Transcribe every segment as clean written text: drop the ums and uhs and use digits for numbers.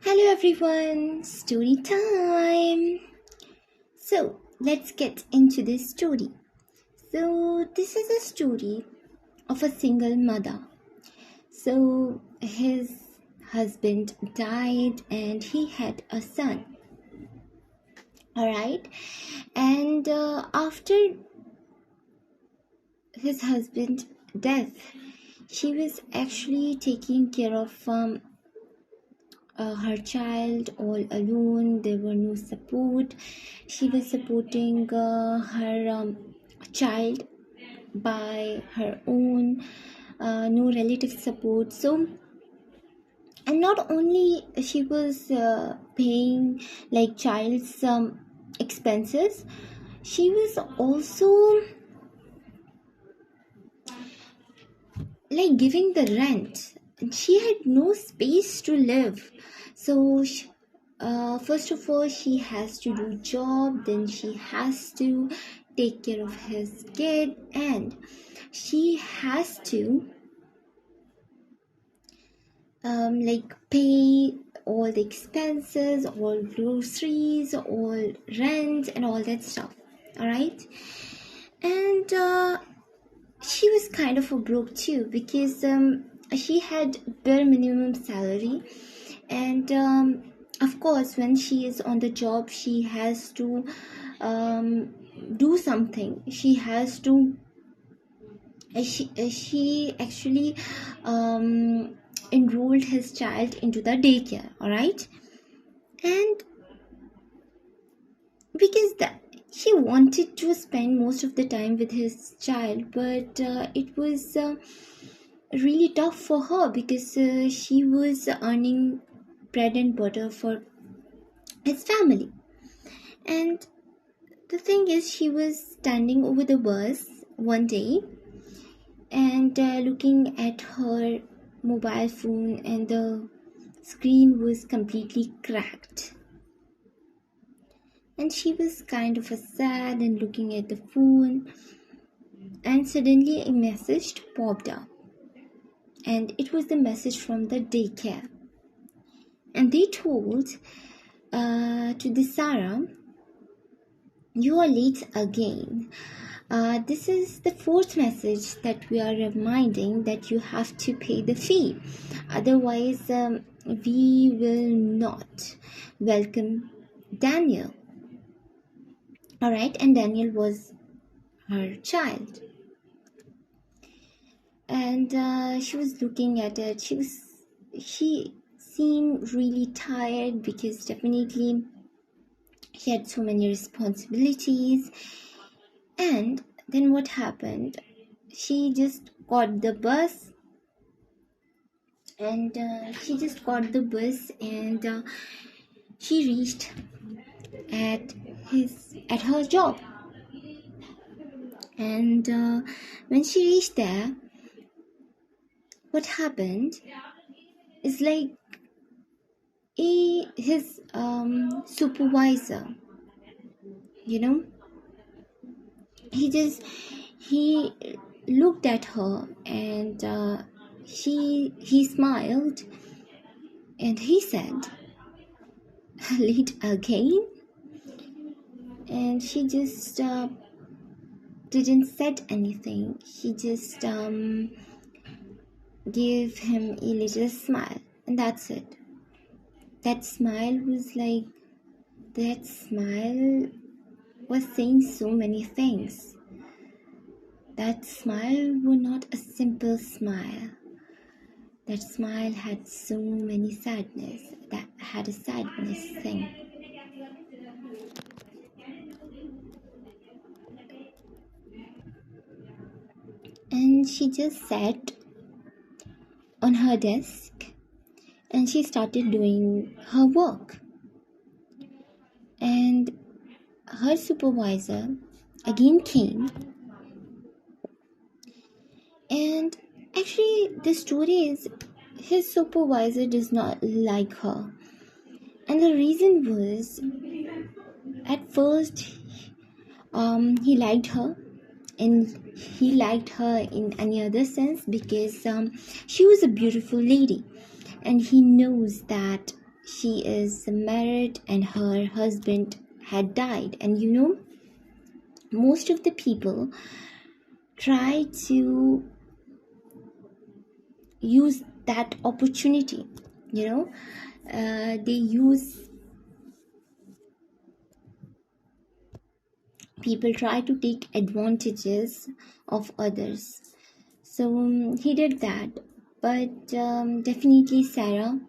Hello everyone, story time. So let's get into this story. So this is a story of a single mother. So his husband died and he had a son. Alright, and after his husband's death, she was actually taking care of her child all alone. There were no support. She was supporting her child by her own, no relative support. So, and not only she was paying like child's expenses, she was also like giving the rent. She had no space to live. So first of all, she has to do job, then she has to take care of his kid, and she has to like pay all the expenses, all groceries, all rent, and all that stuff. All right, and she was kind of a broke too because she had bare minimum salary, and of course when she is on the job she has to do something. She has to she actually enrolled his child into the daycare. All right, and because that he wanted to spend most of the time with his child, but it was really tough for her because she was earning bread and butter for his family. And the thing is, she was standing over the bus one day and looking at her mobile phone, and the screen was completely cracked. And she was kind of sad and looking at the phone, and suddenly a message popped up, and it was the message from the daycare. And they told to the Sarah, "You are late again. This is the fourth message that we are reminding that you have to pay the fee. Otherwise, we will not welcome Daniel." All right, and Daniel was her child. And she was looking at it. She seemed really tired because definitely she had so many responsibilities. And then what happened? She just got the bus, and she reached at her job. And when she reached there, what happened is like his supervisor, he looked at her, and he smiled, and he said, "Late again?" And she just didn't said anything. She just gave him a little smile, and that's it. That smile was saying so many things. That smile was not a simple smile. That smile had so many sadness. That had a sadness thing. And she just sat on her desk and she started doing her work. And her supervisor again came. And actually, the story is his supervisor does not like her. And the reason was, at first, he liked her. And he liked her in any other sense because she was a beautiful lady. And he knows that she is married and her husband had died. And most of the people try to use that opportunity. They use people try to take advantages of others. So he did that. But definitely Sarah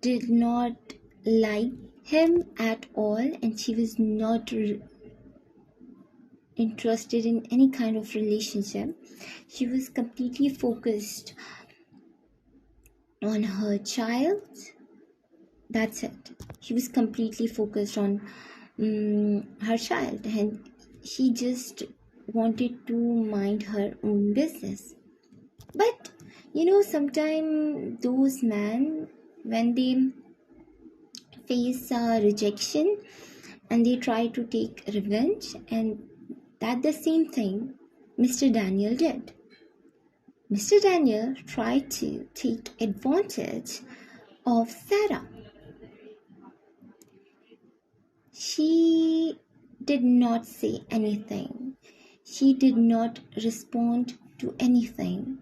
did not like him at all, and she was not interested in any kind of relationship. She was completely focused on her child. That's it. She was completely focused on her child, and she just wanted to mind her own business. But sometimes those men, when they face rejection and they try to take revenge, and that the same thing Mr. Daniel did. Mr. Daniel tried to take advantage of Sarah. She did not say anything. She did not respond to anything.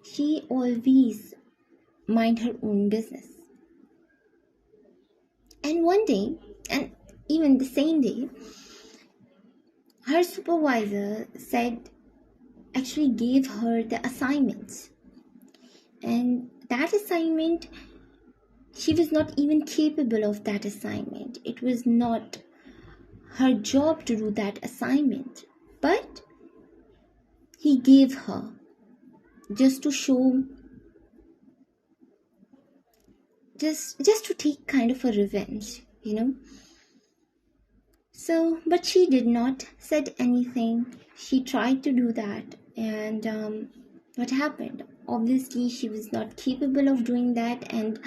She always mind her own business. And one day, and even the same day, her supervisor actually gave her the assignment. And that assignment, she was not even capable of that assignment. It was not her job to do that assignment. But he gave her just to show, just to take kind of a revenge, So, but she did not said anything. She tried to do that, and what happened? Obviously, she was not capable of doing that, and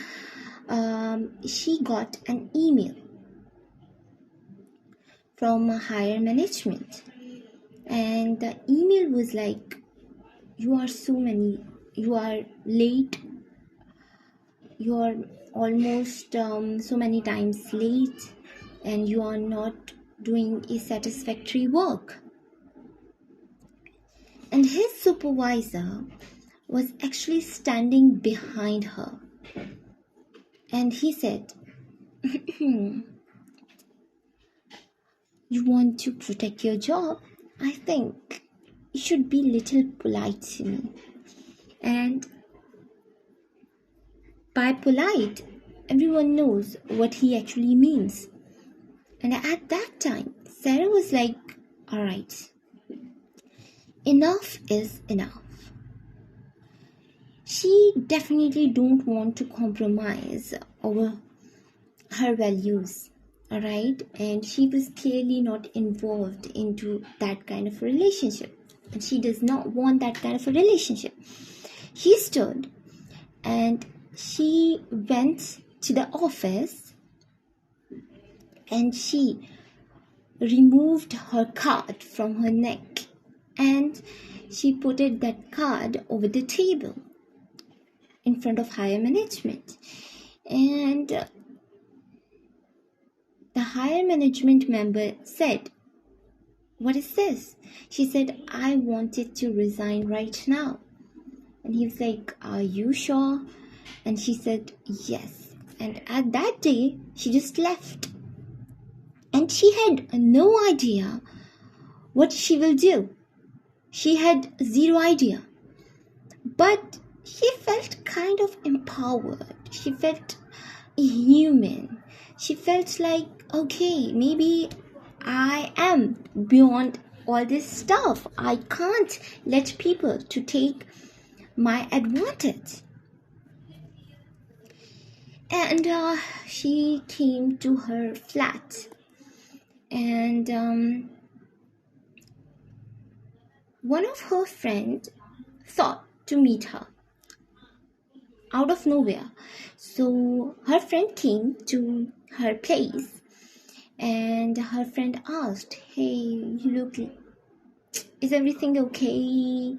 she got an email from higher management, and the email was like, you are late, you are almost so many times late, and you are not doing a satisfactory work. And his supervisor was actually standing behind her, and he said, you want to protect your job? I think you should be little polite to me. And by polite, everyone knows what he actually means. And at that time, Sarah was like, all right, enough is enough. She definitely don't want to compromise over her values, all right? And she was clearly not involved into that kind of relationship. And she does not want that kind of a relationship. She stood and she went to the office and she removed her card from her neck and she put that card over the table in front of higher management. And the higher management member said, what is this? She said, I wanted to resign right now. And he was like, are you sure? And she said, yes. And at that day, she just left. And she had no idea what she will do. She had zero idea. But she felt kind of empowered. She felt human. She felt like, okay, maybe I am beyond all this stuff. I can't let people to take my advantage. And she came to her flat, and one of her friends thought to meet her out of nowhere. So her friend came to her place, and her friend asked, hey, is everything okay?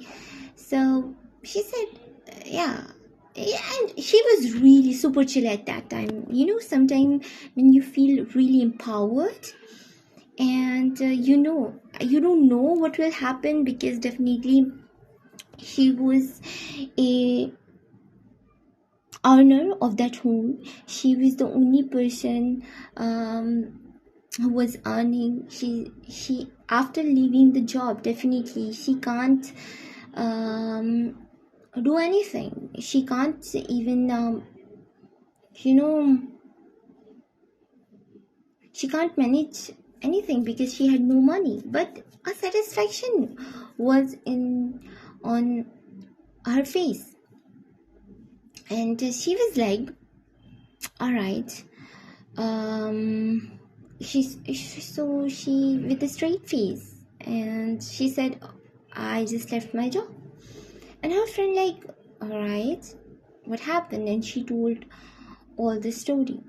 So she said, yeah, and she was really super chill at that time. Sometimes when you feel really empowered, and you don't know what will happen, because definitely she was a owner of that home. She was the only person who was earning. She after leaving the job, definitely she can't um, do anything. She can't even you know she can't manage anything because she had no money. But a satisfaction was in on her face, and she was like, all right. She with a straight face, and she said, I just left my job. And her friend like, all right, what happened? And she told all the story.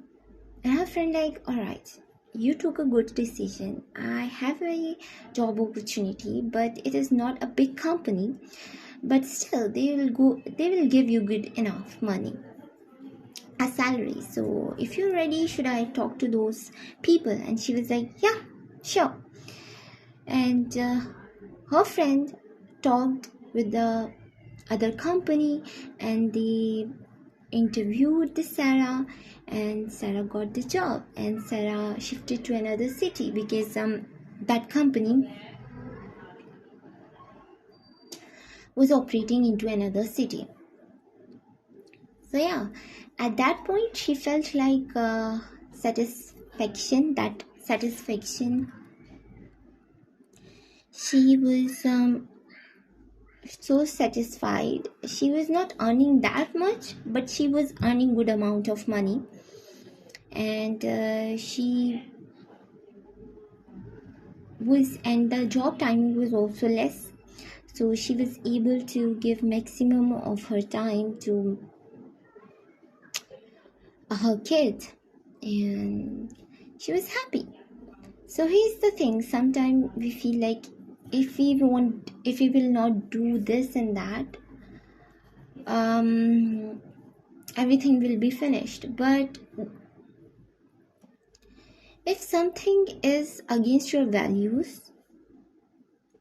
And her friend like, all right, you took a good decision. I have a job opportunity, but it is not a big company, but still they will give you good enough money, a salary. So if you're ready, should I talk to those people? And she was like, yeah, sure. And her friend talked with the other company, and they interviewed the Sarah, and Sarah got the job, and Sarah shifted to another city because that company was operating into another city. So yeah, at that point she felt like satisfaction. She was so satisfied. She was not earning that much, but she was earning good amount of money, and and the job timing was also less, so she was able to give maximum of her time to her kids, and she was happy. So here's the thing, sometimes we feel like if we will not do this and that, everything will be finished. But if something is against your values,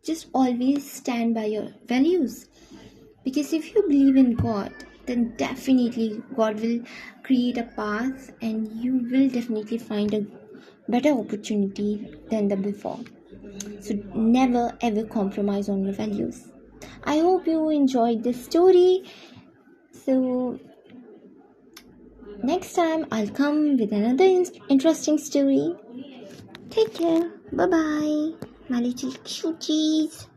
just always stand by your values, because if you believe in God, then definitely God will create a path, and you will definitely find a better opportunity than the before. So never ever compromise on your values. I hope you enjoyed this story. So next time I'll come with another interesting story. Take care. Bye bye, my little cuties.